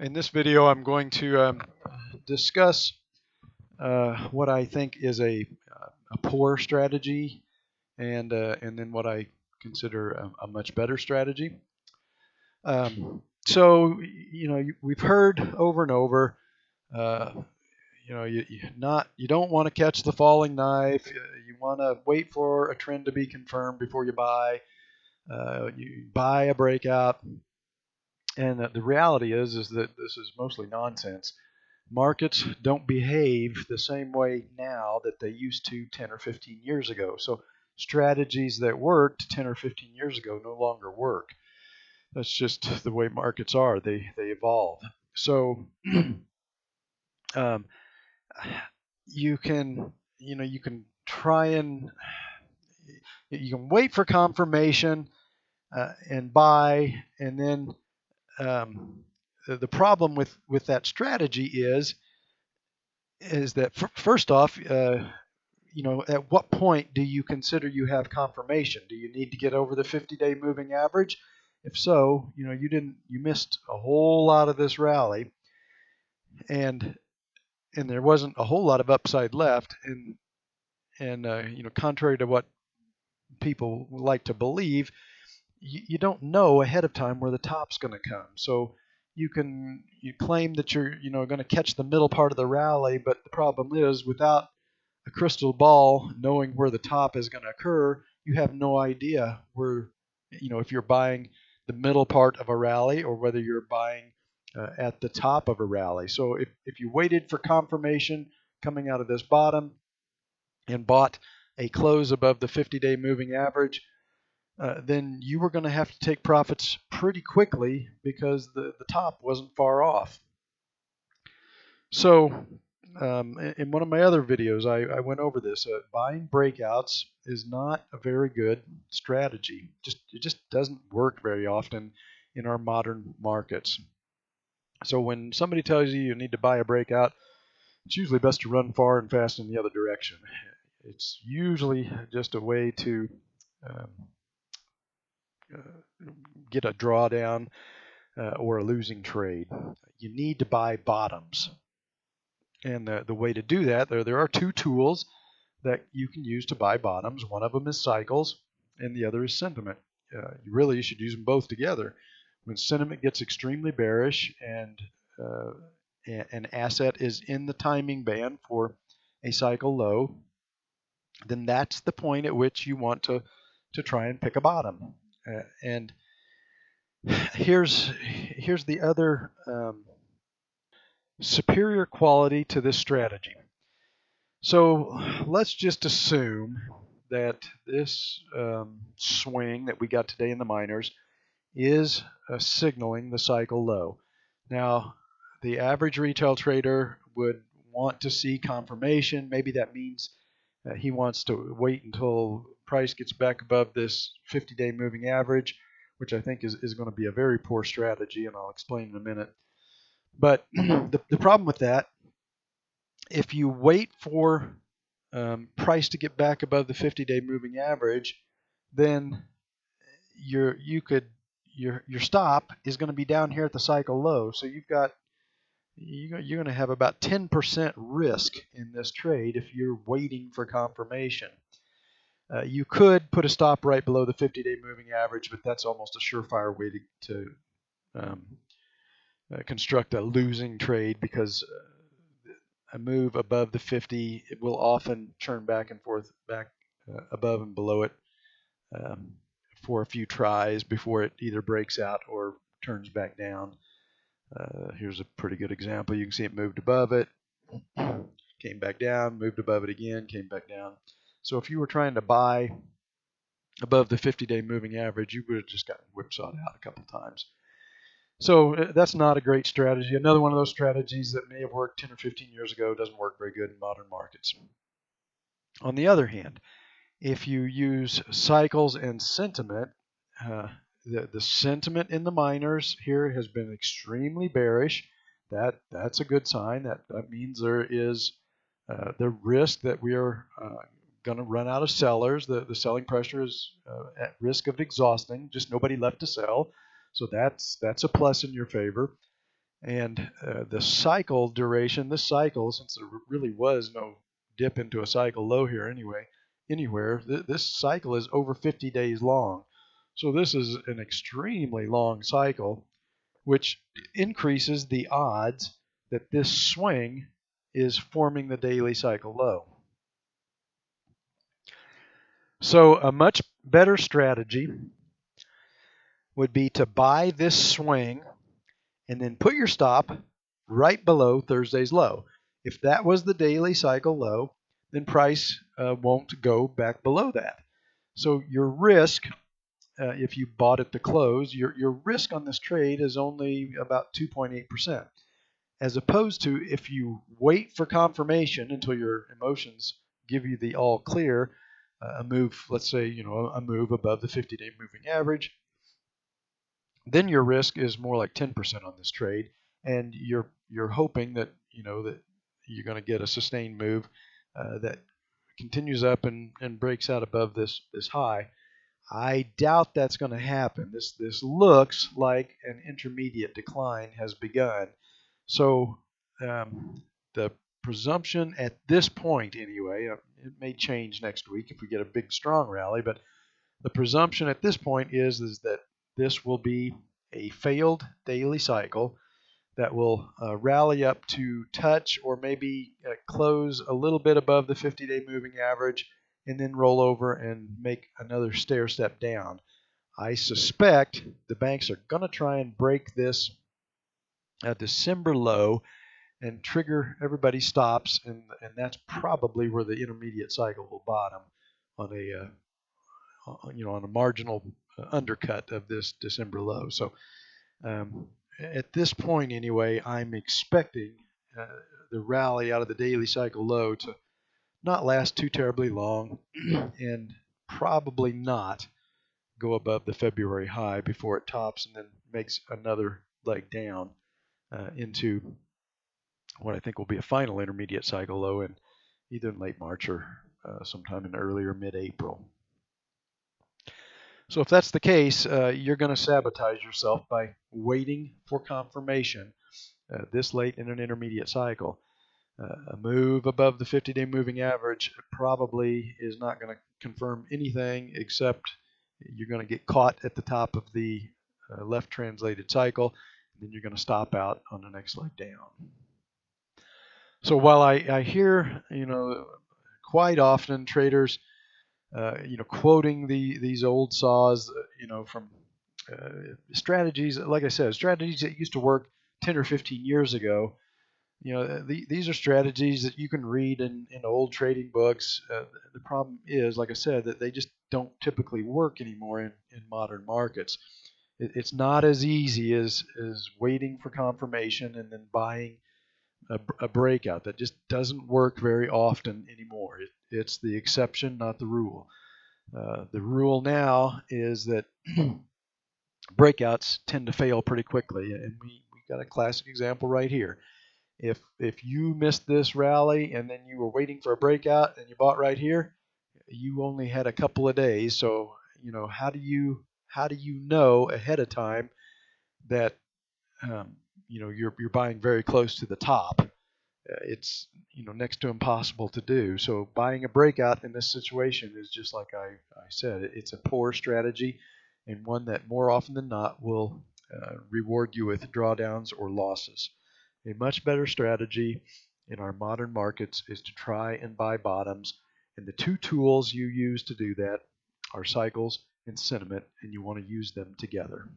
In this video, I'm going to discuss what I think is a poor strategy, and then what I consider a much better strategy. So, we've heard over and over, uh, you don't want to catch the falling knife. You want to wait for a trend to be confirmed before you buy. You buy a breakout, and the reality is that this is mostly nonsense. Markets don't behave the same way now that they used to 10 or 15 years ago. So strategies that worked 10 or 15 years ago no longer work. That's just the way markets are. They evolve. So um, you can try and you can wait for confirmation and buy, and then the problem with that strategy is that first off, at what point do you consider you have confirmation? Do you need to get over the 50-day moving average? If so, you missed a whole lot of this rally, and there wasn't a whole lot of upside left, and contrary to what people like to believe, you don't know ahead of time where the top's going to come. So you claim that you're going to catch the middle part of the rally, but the problem is, without a crystal ball knowing where the top is going to occur, you have no idea where, if you're buying the middle part of a rally or whether you're buying at the top of a rally. So if you waited for confirmation coming out of this bottom and bought a close above the 50-day moving average, then you were going to have to take profits pretty quickly because the top wasn't far off. So in one of my other videos, I went over this. Buying breakouts is not a very good strategy. It just doesn't work very often in our modern markets. So when somebody tells you you need to buy a breakout, it's usually best to run far and fast in the other direction. It's usually just a way to get a drawdown or a losing trade. You need to buy bottoms. And the way to do that, there are two tools that you can use to buy bottoms. One of them is cycles, and the other is sentiment. You should use them both together. When sentiment gets extremely bearish and an asset is in the timing band for a cycle low, then that's the point at which you want to try and pick a bottom. And here's the other superior quality to this strategy. So let's just assume that this swing that we got today in the minors is signaling the cycle low. Now, the average retail trader would want to see confirmation. Maybe that means he wants to wait until price gets back above this 50-day moving average, which I think is going to be a very poor strategy, and I'll explain in a minute. But the problem with that, if you wait for price to get back above the 50-day moving average, then your stop is going to be down here at the cycle low. So you're going to have about 10% risk in this trade if you're waiting for confirmation. You could put a stop right below the 50-day moving average, but that's almost a surefire way to construct a losing trade, because a move above the 50, it will often churn back and forth, back above and below it for a few tries before it either breaks out or turns back down. Here's a pretty good example. You can see it moved above it, came back down, moved above it again, came back down. So if you were trying to buy above the 50-day moving average, you would have just gotten whipsawed out a couple times. So that's not a great strategy. Another one of those strategies that may have worked 10 or 15 years ago doesn't work very good in modern markets. On the other hand, if you use cycles and sentiment, the sentiment in the minors here has been extremely bearish. That's a good sign. That means there is the risk that we are going to run out of sellers. The selling pressure is at risk of exhausting. Just nobody left to sell. So that's a plus in your favor. And the cycle duration, this cycle, since there really was no dip into a cycle low here anywhere, this cycle is over 50 days long. So this is an extremely long cycle, which increases the odds that this swing is forming the daily cycle low. So a much better strategy would be to buy this swing and then put your stop right below Thursday's low. If that was the daily cycle low, then price won't go back below that. So your risk, if you bought at the close, your risk on this trade is only about 2.8%, as opposed to if you wait for confirmation until your emotions give you the all clear, a move, let's say, a move above the 50-day moving average, then your risk is more like 10% on this trade, and you're hoping that that you're going to get a sustained move that continues up and breaks out above this high. I doubt that's going to happen. This looks like an intermediate decline has begun. So the presumption at this point, anyway, it may change next week if we get a big strong rally, but the presumption at this point is that this will be a failed daily cycle that will rally up to touch or maybe close a little bit above the 50-day moving average and then roll over and make another stair step down. I suspect the banks are going to try and break this December low and trigger everybody's stops, and that's probably where the intermediate cycle will bottom on a marginal undercut of this December low. So at this point anyway, I'm expecting the rally out of the daily cycle low to not last too terribly long and probably not go above the February high before it tops and then makes another leg down into what I think will be a final intermediate cycle low in either in late March or sometime in early or mid-April. So if that's the case, you're going to sabotage yourself by waiting for confirmation this late in an intermediate cycle. A move above the 50-day moving average probably is not going to confirm anything, except you're going to get caught at the top of the left translated cycle, and then you're going to stop out on the next leg down. So while I hear, quite often traders quoting these old saws, from strategies, like I said, strategies that used to work 10 or 15 years ago. These are strategies that you can read in old trading books. The problem is, like I said, that they just don't typically work anymore in modern markets. It's not as easy as waiting for confirmation and then buying a breakout. That just doesn't work very often anymore. It's the exception, not the rule. The rule now is that breakouts tend to fail pretty quickly, and we got a classic example right here. If you missed this rally and then you were waiting for a breakout and you bought right here, you only had a couple of days. So how do you know ahead of time that you're buying very close to the top? It's next to impossible to do. So buying a breakout in this situation is just like I said. It's a poor strategy, and one that more often than not will reward you with drawdowns or losses. A much better strategy in our modern markets is to try and buy bottoms, and the two tools you use to do that are cycles and sentiment, and you want to use them together.